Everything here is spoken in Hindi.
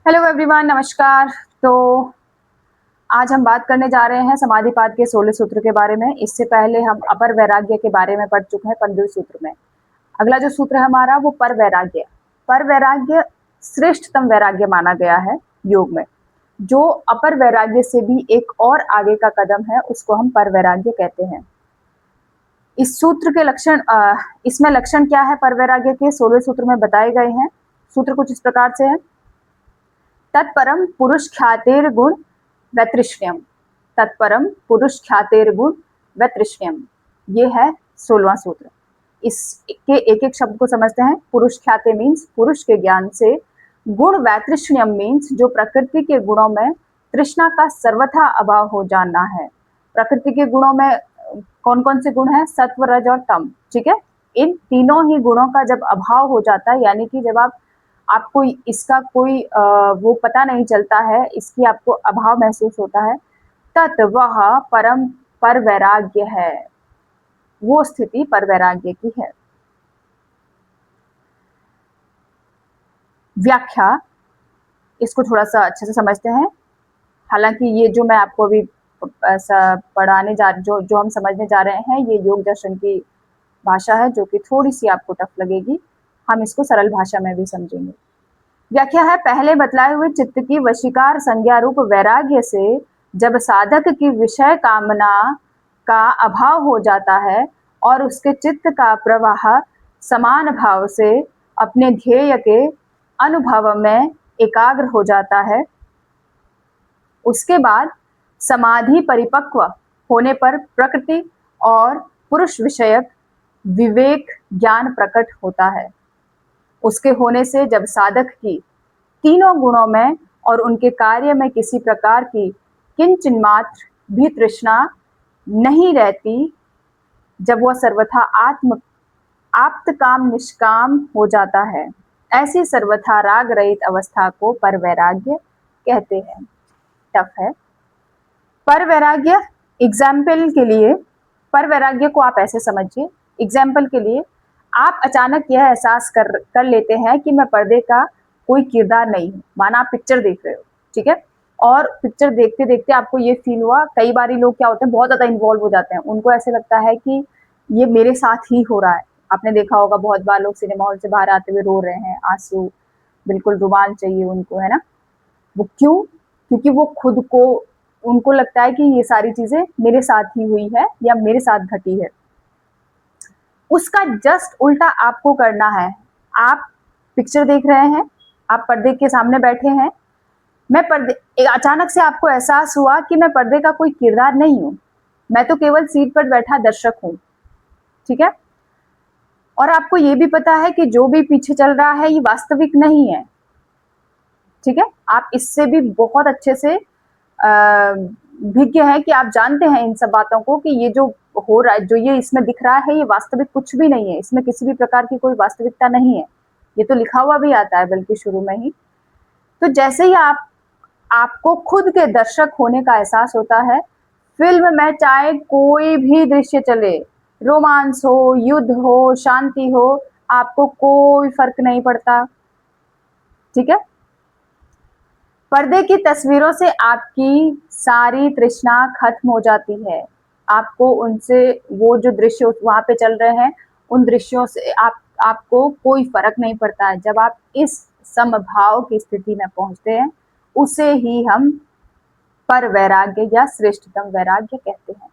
हेलो एवरीवन, नमस्कार। तो आज हम बात करने जा रहे हैं समाधिपाद के 16 सूत्र के बारे में। इससे पहले हम अपर वैराग्य के बारे में पढ़ चुके हैं 15वें सूत्र में। अगला जो सूत्र है हमारा वो पर वैराग्य। पर वैराग्य श्रेष्ठतम वैराग्य माना गया है योग में। जो अपर वैराग्य से भी एक और आगे का कदम है उसको हम पर वैराग्य कहते हैं। इस सूत्र के लक्षण इसमें लक्षण क्या है पर वैराग्य के 16 सूत्र में बताए गए हैं। सूत्र कुछ इस प्रकार से है। तत्परम पुरुष ख्यातेर गुण वैतृष्ण्यम। तत्परम पुरुष ख्यातेर गुण वैतृष्ण्यम, ये है 16वां सूत्र। इसके एक एक शब्द को समझते हैं। पुरुष ख्याते मीन्स पुरुष के ज्ञान से, गुण वैतृष्ण्यम मीन्स जो प्रकृति के गुणों में तृष्णा का सर्वथा अभाव हो जाना है। प्रकृति के गुणों में कौन कौन से गुण हैं? सत्व, रज और तम। ठीक है, इन तीनों ही गुणों का जब अभाव हो जाता है, यानी कि जब आपको इसका कोई वो पता नहीं चलता है, इसकी आपको अभाव महसूस होता है, तत् वह परम पर वैराग्य है। वो स्थिति पर वैराग्य की है। व्याख्या, इसको थोड़ा सा अच्छे से समझते हैं। हालांकि ये जो मैं आपको अभी पढ़ाने जो हम समझने जा रहे हैं, ये योग दर्शन की भाषा है जो कि थोड़ी सी आपको टफ लगेगी। हम इसको सरल भाषा में भी समझेंगे। व्याख्या है, पहले बतलाए हुए चित्त की वशीकार संज्ञा रूप वैराग्य से जब साधक की विषय कामना का अभाव हो जाता है और उसके चित्त का प्रवाह समान भाव से अपने ध्येय के अनुभव में एकाग्र हो जाता है, उसके बाद समाधि परिपक्व होने पर प्रकृति और पुरुष विषयक विवेक ज्ञान प्रकट होता है। उसके होने से जब साधक की तीनों गुणों में और उनके कार्य में किसी प्रकार की किंचन मात्र भी तृष्णा नहीं रहती, जब वह सर्वथा आप्त काम निष्काम हो जाता है, ऐसी सर्वथा राग रहित अवस्था को पर वैराग्य कहते हैं। टफ है। पर वैराग्य एग्जाम्पल के लिए, पर वैराग्य को आप ऐसे समझिए। एग्जाम्पल के लिए, आप अचानक यह एहसास कर लेते हैं कि मैं पर्दे का कोई किरदार नहीं हूँ। माना आप पिक्चर देख रहे हो, ठीक है, और पिक्चर देखते देखते आपको ये फील हुआ। कई बार लोग क्या होते हैं, बहुत ज्यादा इन्वॉल्व हो जाते हैं, उनको ऐसे लगता है कि ये मेरे साथ ही हो रहा है। आपने देखा होगा बहुत बार लोग सिनेमा हॉल से बाहर आते हुए रो रहे हैं, आंसू, बिल्कुल रुमाल चाहिए उनको, है ना। वो क्यों? क्योंकि वो खुद को, उनको लगता है कि ये सारी चीजें मेरे साथ ही हुई है या मेरे साथ घटी है। उसका जस्ट उल्टा आपको करना है। आप पिक्चर देख रहे हैं, आप पर्दे के सामने बैठे हैं, अचानक से आपको एहसास हुआ कि मैं पर्दे का कोई किरदार नहीं हूं, मैं तो केवल सीट पर बैठा दर्शक हूं। ठीक है, और आपको ये भी पता है कि जो भी पीछे चल रहा है ये वास्तविक नहीं है। ठीक है, आप इससे भी बहुत अच्छे से भिज्ञ है कि आप जानते हैं इन सब बातों को कि ये जो हो रहा है, जो ये इसमें दिख रहा है, ये वास्तविक कुछ भी नहीं है। इसमें किसी भी प्रकार की कोई वास्तविकता नहीं है। ये तो लिखा हुआ भी आता है बल्कि शुरू में ही। तो जैसे ही आपको खुद के दर्शक होने का एहसास होता है, फिल्म में चाहे कोई भी दृश्य चले, रोमांस हो, युद्ध हो, शांति हो, आपको कोई फर्क नहीं पड़ता। ठीक है, पर्दे की तस्वीरों से आपकी सारी तृष्णा खत्म हो जाती है। आपको उनसे, वो जो दृश्य वहां पे चल रहे हैं, उन दृश्यों से आपको कोई फर्क नहीं पड़ता है। जब आप इस समभाव की स्थिति में पहुंचते हैं, उसे ही हम पर वैराग्य या श्रेष्ठतम वैराग्य कहते हैं।